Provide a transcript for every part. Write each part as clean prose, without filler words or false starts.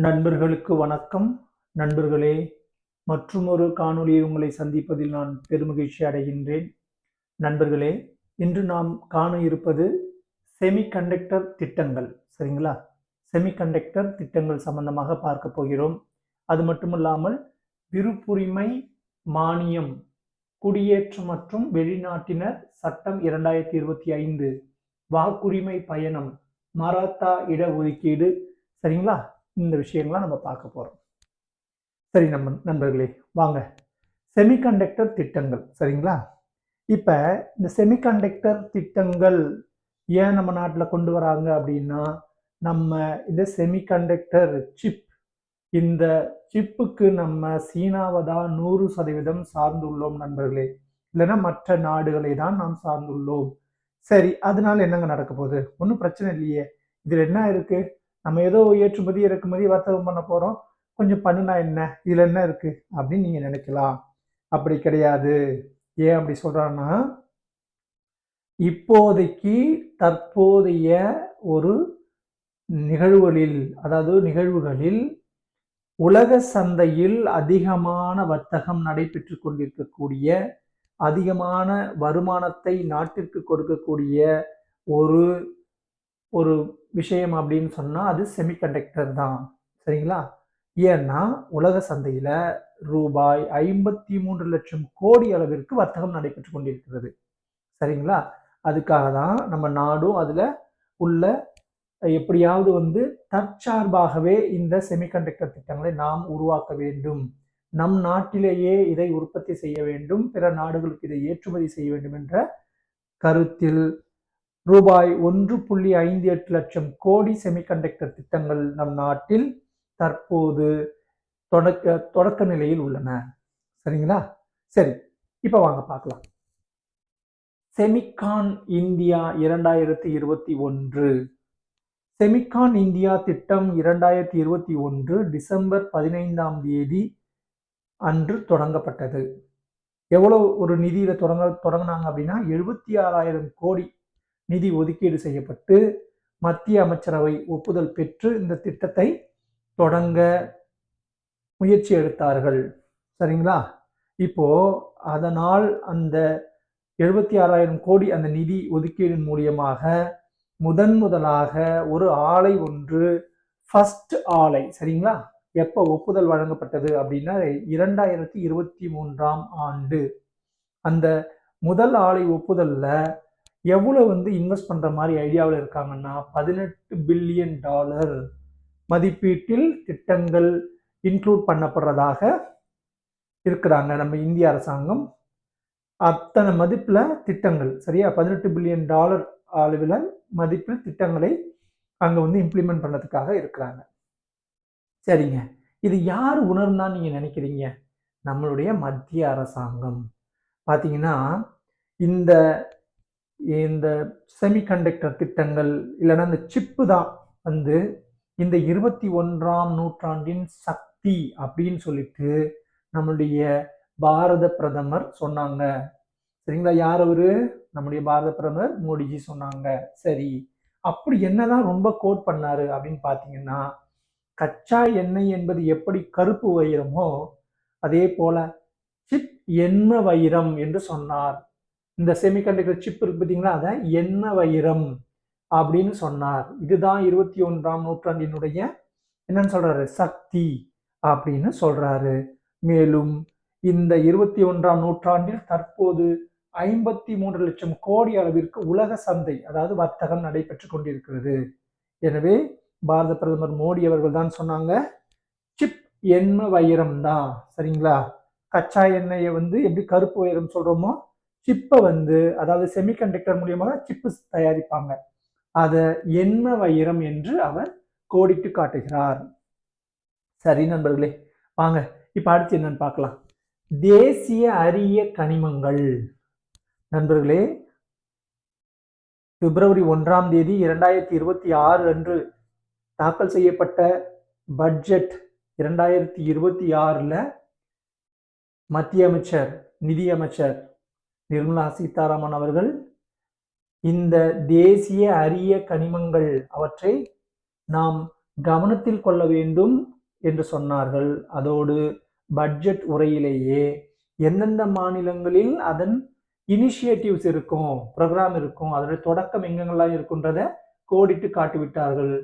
நண்பர்களுக்கு வணக்கம். நண்பர்களே, மற்றுமொரு காணொளியில் உங்களை சந்திப்பதில் நான் பெருமகிழ்ச்சி அடைகின்றேன். நண்பர்களே, இன்று நாம் காண இருப்பது செமிகண்டக்டர் திட்டங்கள். சரிங்களா? செமிகண்டக்டர் திட்டங்கள் சம்பந்தமாக பார்க்க போகிறோம். அது மட்டுமல்லாமல் விருப்புரிமை மானியம் குடியேற்றம் மற்றும் வெளிநாட்டினர் சட்டம் 2025 வாக்குரிமை பயணம் மராத்தா இடஒதுக்கீடு. சரிங்களா? இந்த விஷயங்கள்லாம் நம்ம பார்க்க போறோம். சரி நண்பர்களே, வாங்க. செமிகண்டக்டர் திட்டங்கள். சரிங்களா? இப்ப இந்த செமிகண்டக்டர் திட்டங்கள் ஏன் நம்ம நாட்டில் கொண்டு வராங்க அப்படின்னா, நம்ம இந்த செமிகண்டக்டர் சிப், இந்த சிப்புக்கு நம்ம சீனாவை தான் 100% சார்ந்துள்ளோம் நண்பர்களே. இல்லைன்னா மற்ற நாடுகளை தான் நாம் சார்ந்துள்ளோம். சரி, அதனால என்னங்க நடக்க போகுது? ஒன்றும் பிரச்சனை இல்லையே. இதுல என்ன இருக்கு? நம்ம ஏதோ ஏற்றுமதி இறக்குமதி வர்த்தகம் பண்ண போறோம், கொஞ்சம் பண்ணுனா என்ன, இதுல என்ன இருக்கு அப்படின்னு நீங்க நினைக்கலாம். அப்படி கிடையாது. ஏன் அப்படி சொல்றான்னா, இப்போதைக்கு தற்போதைய ஒரு நிகழ்வுகளில் உலக சந்தையில் அதிகமான வர்த்தகம் நடைபெற்று கொண்டிருக்கக்கூடிய, அதிகமான வருமானத்தை நாட்டிற்கு கொடுக்கக்கூடிய ஒரு ஒரு விஷயம் அப்படின்னு சொன்னா அது செமிகண்டக்டர் தான். சரிங்களா? ஏன்னா உலக சந்தையில ரூபாய் 53 லட்சம் கோடி அளவிற்கு வர்த்தகம் நடைபெற்று கொண்டிருக்கிறது. சரிங்களா? அதுக்காக தான் நம்ம நாடும் அதுல உள்ள எப்படியாவது தற்சார்பாகவே இந்த செமிகண்டக்டர் திட்டங்களை நாம் உருவாக்க வேண்டும், நம் நாட்டிலேயே இதை உற்பத்தி செய்ய வேண்டும், பிற நாடுகளுக்கு இதை ஏற்றுமதி செய்ய வேண்டும் என்ற கருத்தில் ரூபாய் 1.58 லட்சம் கோடி செமிகண்டக்டர் திட்டங்கள் நம் நாட்டில் தற்போது தொடக்க நிலையில் உள்ளன. சரிங்களா? சரி, இப்ப வாங்க பார்க்கலாம். Semicon India 2021. செமிகான் இந்தியா திட்டம் 2021 டிசம்பர் 15ஆம் தேதி அன்று தொடங்கப்பட்டது. எவ்வளவு ஒரு நிதியில தொடங்கினாங்க அப்படின்னா 76,000 கோடி நிதி ஒதுக்கீடு செய்யப்பட்டு மத்திய அமைச்சரவை ஒப்புதல் பெற்று இந்த திட்டத்தை தொடங்க முயற்சி எடுத்தார்கள். சரிங்களா? இப்போ அதனால் அந்த 76,000 கோடி அந்த நிதி ஒதுக்கீடு மூலியமாக முதலாக ஒரு ஆலை ஒன்று, ஃபர்ஸ்ட் ஆலை, சரிங்களா, எப்ப ஒப்புதல் வழங்கப்பட்டது அப்படின்னா 2023ஆம் ஆண்டு. அந்த முதல் ஆலை ஒப்புதல்ல எவ்வளவு இன்வெஸ்ட் பண்ற மாதிரி ஐடியாவில் இருக்காங்கன்னா, $18 பில்லியன் மதிப்பீட்டில் திட்டங்கள் இன்க்ளூட் பண்ணப்படுறதாக இருக்கிறாங்க நம்ம இந்திய அரசாங்கம். அத்தனை மதிப்புல திட்டங்கள், சரியா, $18 பில்லியன் அளவில் மதிப்பில் திட்டங்களை அங்க இம்ப்ளிமெண்ட் பண்ணதுக்காக இருக்கிறாங்க. சரிங்க, இது யார் உணர்ந்தா நீங்க நினைக்கிறீங்க? நம்மளுடைய மத்திய அரசாங்கம். பாத்தீங்கன்னா இந்த இந்த செமிகண்டக்டர் திட்டங்கள் இல்லைன்னா இந்த சிப்பு தான் இந்த 21ஆம் நூற்றாண்டின் சக்தி அப்படின்னு சொல்லிட்டு நம்மளுடைய பாரத பிரதமர் சொன்னாங்க. சரிங்களா? யார் அவரு? நம்முடைய பாரத பிரதமர் மோடிஜி சொன்னாங்க. சரி, அப்படி என்னதான் ரொம்ப கோட் பண்ணாரு அப்படின்னு பாத்தீங்கன்னா, கச்சா எண்ணெய் என்பது எப்படி கருப்பு வைரமோ அதே போல சிப் எண்ண வைரம் என்று சொன்னார். இந்த செமிகண்டக்டர் சிப் இருக்கு பார்த்தீங்களா, அதை எண்ண வைரம் அப்படின்னு சொன்னார். இதுதான் 21ஆம் நூற்றாண்டினுடைய என்னன்னு சொல்றாரு, சக்தி அப்படின்னு சொல்றாரு. மேலும் இந்த 21ஆம் நூற்றாண்டில் தற்போது 53 லட்சம் கோடி அளவிற்கு உலக சந்தை, அதாவது வர்த்தகம் நடைபெற்று கொண்டிருக்கிறது. எனவே பாரத பிரதமர் மோடி அவர்கள் தான் சொன்னாங்க, சிப் எண்ண வைரம் தான். சரிங்களா? கச்சா எண்ணெயை எப்படி கருப்பு வைரம் சொல்றோமோ, சிப்பை அதாவது செமிகண்டக்டர் மூலியமாக சிப்பு தயாரிப்பாங்க, அதை எண்ண வைரம் என்று அவர் கோடிட்டு காட்டுகிறார். சரி நண்பர்களே, வாங்க இப்ப அடுத்து என்னன்னு பார்க்கலாம். தேசிய அரிய கனிமங்கள். நண்பர்களே, பிப்ரவரி 1ஆம் தேதி 2026 அன்று தாக்கல் செய்யப்பட்ட பட்ஜெட் 2026ல மத்திய அமைச்சர், நிதியமைச்சர் நிர்மலா சீதாராமன் அவர்கள் இந்த தேசிய அரிய கனிமங்கள் அவற்றை நாம் கவனத்தில் கொள்ள வேண்டும் என்று சொன்னார்கள். அதோடு பட்ஜெட் உரையிலேயே எந்தெந்த மாநிலங்களில் அதன் இனிஷியேட்டிவ்ஸ் இருக்கும், ப்ரோக்ராம் இருக்கும், அதனுடைய தொடக்கம் எங்கெங்கெல்லாம் இருக்குன்றத கோடிட்டு காட்டிவிட்டார்கள்.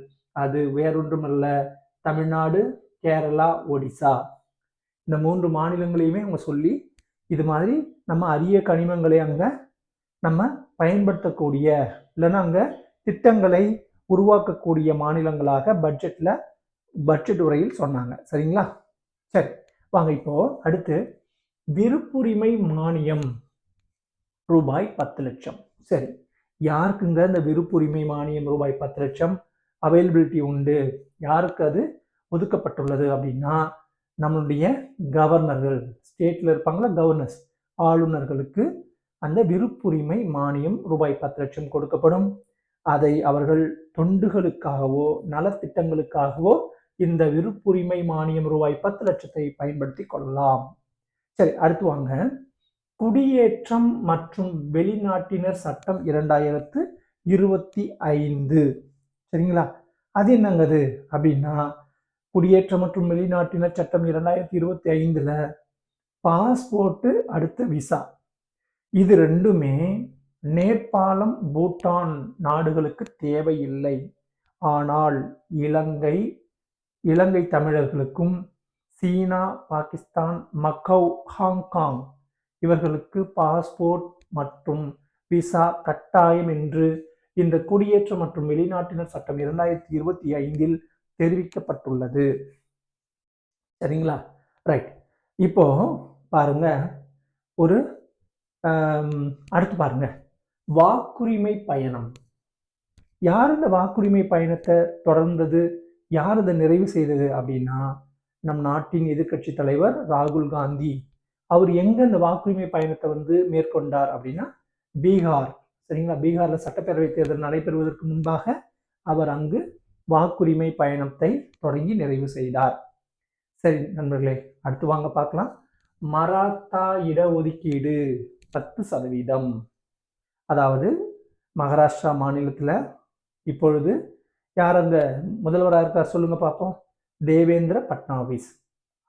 அது வேறொன்றுமல்ல, தமிழ்நாடு, கேரளா, ஒடிசா இந்த 3 மாநிலங்களையுமே அவங்க சொல்லி இது மாதிரி நம்ம அரிய கனிமங்களை அங்க நம்ம பயன்படுத்தக்கூடிய இல்லைன்னா அங்க திட்டங்களை உருவாக்கக்கூடிய மாநிலங்களாக பட்ஜெட் உரையில் சொன்னாங்க. சரிங்களா? சரி, வாங்க இப்போ அடுத்து விருப்புரிமை மானியம் ரூபாய் 10 லட்சம். சரி, யாருக்குங்க இந்த விருப்புரிமை மானியம் ரூபாய் 10 லட்சம் அவைலபிலிட்டி உண்டு, யாருக்கு அது ஒதுக்கப்பட்டுள்ளது அப்படின்னா நம்மளுடைய கவர்னர்கள், ஸ்டேட்ல இருப்பாங்களா கவர்னர்ஸ், ஆளுநர்களுக்கு அந்த விருப்புரிமை மானியம் ரூபாய் 10 லட்சம் கொடுக்கப்படும். அதை அவர்கள் தொண்டுகளுக்காகவோ நலத்திட்டங்களுக்காகவோ இந்த விருப்புரிமை மானியம் ரூபாய் 10 லட்சத்தை பயன்படுத்தி கொள்ளலாம். சரி, அடுத்து வாங்க. குடியேற்றம் மற்றும் வெளிநாட்டினர் சட்டம் 2025. சரிங்களா? அது என்னங்கது அப்படின்னா குடியேற்றம் மற்றும் வெளிநாட்டினர் சட்டம் 2025ல பாஸ்போர்ட் அடுத்து விசா இது ரெண்டுமே நேபாளம், பூட்டான் நாடுகளுக்கு தேவையில்லை. ஆனால் இலங்கை தமிழர்களுக்கும் சீனா, பாகிஸ்தான், மக்கவ், ஹாங்காங் இவர்களுக்கு பாஸ்போர்ட் மற்றும் விசா கட்டாயம் என்று இந்த குடியேற்றம் மற்றும் வெளிநாட்டினர் சட்டம் 2025 தெரிவிக்கப்பட்டுள்ளது. சரிங்களா? ரைட். இப்போ பாருங்க, ஒரு அடுத்து பாருங்க, வாக்குரிமை பயணம். யார் இந்த வாக்குரிமை பயணத்தை தொடர்ந்தது, யார் அதை நிறைவு செய்தது அப்படின்னா நம் நாட்டின் எதிர்கட்சி தலைவர் ராகுல் காந்தி. அவர் எங்க இந்த வாக்குரிமை பயணத்தை மேற்கொண்டார் அப்படின்னா பீகார். சரிங்களா? பீகார்ல சட்டப்பேரவை தேர்தல் நடைபெறுவதற்கு முன்பாக அவர் அங்கு வாக்குரிமை பயணத்தை தொடங்கி நிறைவு செய்தார். சரி நண்பர்களே, அடுத்து வாங்க பார்க்கலாம். மராத்தா இடஒதுக்கீடு 10%. அதாவது மகாராஷ்டிரா மாநிலத்தில் இப்பொழுது யார் அந்த முதல்வராக இருக்கார் சொல்லுங்க பார்ப்போம்? தேவேந்திர பட்னாவிஸ்.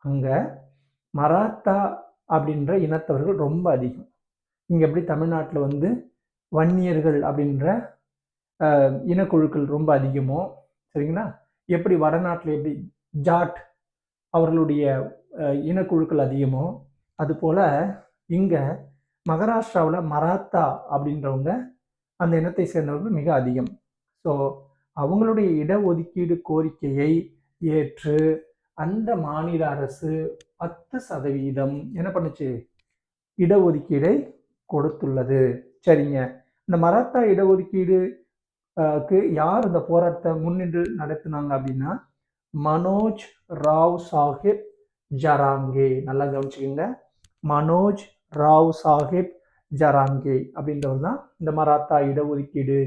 அங்க மராத்தா அப்படின்ற இனத்தவர்கள் ரொம்ப அதிகம். இங்க எப்படி தமிழ்நாட்டில் வன்னியர்கள் அப்படின்ற இனக்குழுக்கள் ரொம்ப அதிகமோ, சரிங்களா, எப்படி வடநாட்டில் எப்படி ஜாட் அவர்களுடைய இனக்குழுக்கள் அதிகமோ, அதுபோல இங்க மகாராஷ்டிராவில் மராத்தா அப்படின்றவங்க அந்த இனத்தை சேர்ந்தவர்கள் மிக அதிகம். ஸோ அவங்களுடைய இடஒதுக்கீடு கோரிக்கையை ஏற்று அந்த மாநில அரசு 10% என்ன பண்ணுச்சு, இடஒதுக்கீடை கொடுத்துள்ளது. சரிங்க, இந்த மராத்தா இடஒதுக்கீடுக்கு யார் இந்த போராட்டத்தை முன்னின்று நடத்தினாங்க அப்படின்னா மனோஜ் ராவ் சாஹிப் ஜராங்கே. நல்லா கவனிச்சுக்கோங்க, மனோஜ் ராவ் சாஹிப் ஜராங்கே அப்படின்றவர் தான் இந்த மராத்தா இடஒதுக்கீடு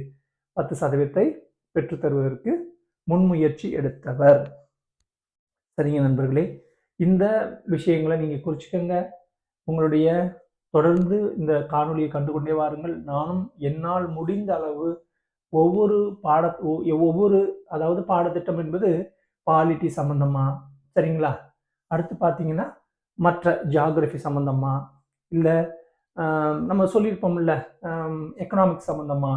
10% பெற்றுத்தருவதற்கு முன்முயற்சி எடுத்தவர். சரிங்க நண்பர்களே, இந்த விஷயங்களை நீங்கள் குறிச்சுக்கோங்க. உங்களுடைய தொடர்ந்து இந்த காணொலியை கண்டுகொண்டே வாருங்கள். நானும் என்னால் முடிந்த அளவு ஒவ்வொரு அதாவது பாடத்திட்டம் என்பது பாலிட்டி சம்பந்தமா, சரிங்களா, அடுத்து பார்த்தீங்கன்னா மற்ற ஜியாகிரபி சம்பந்தமா, இல்லை நம்ம சொல்லியிருப்போம்ல எக்கனாமிக்ஸ் சம்பந்தமா,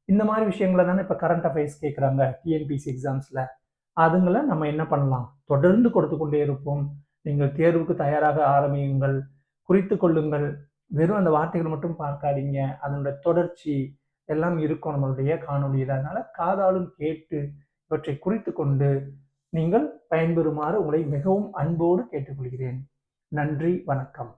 இந்த மாதிரி விஷயங்களை தானே இப்போ கரண்ட் அஃபேர்ஸ் கேட்குறாங்க டிஎன்பிசி எக்ஸாம்ஸில். அதுங்களை நம்ம என்ன பண்ணலாம், தொடர்ந்து கொடுத்து கொண்டே இருப்போம். நீங்கள் தேர்வுக்கு தயாராக ஆரம்பியுங்கள், குறித்து கொள்ளுங்கள். வெறும் அந்த வார்த்தைகள் மட்டும் பார்க்காதீங்க, அதனுடைய தொடர்ச்சி எல்லாம் இருக்கும் நம்மளுடைய காணொலியில். அதனால காதாலும் கேட்டு இவற்றை குறித்து கொண்டு நீங்கள் பயன்பெறுமாறு உங்களை மிகவும் அன்போடு கேட்டுக்கொள்கிறேன். நன்றி, வணக்கம்.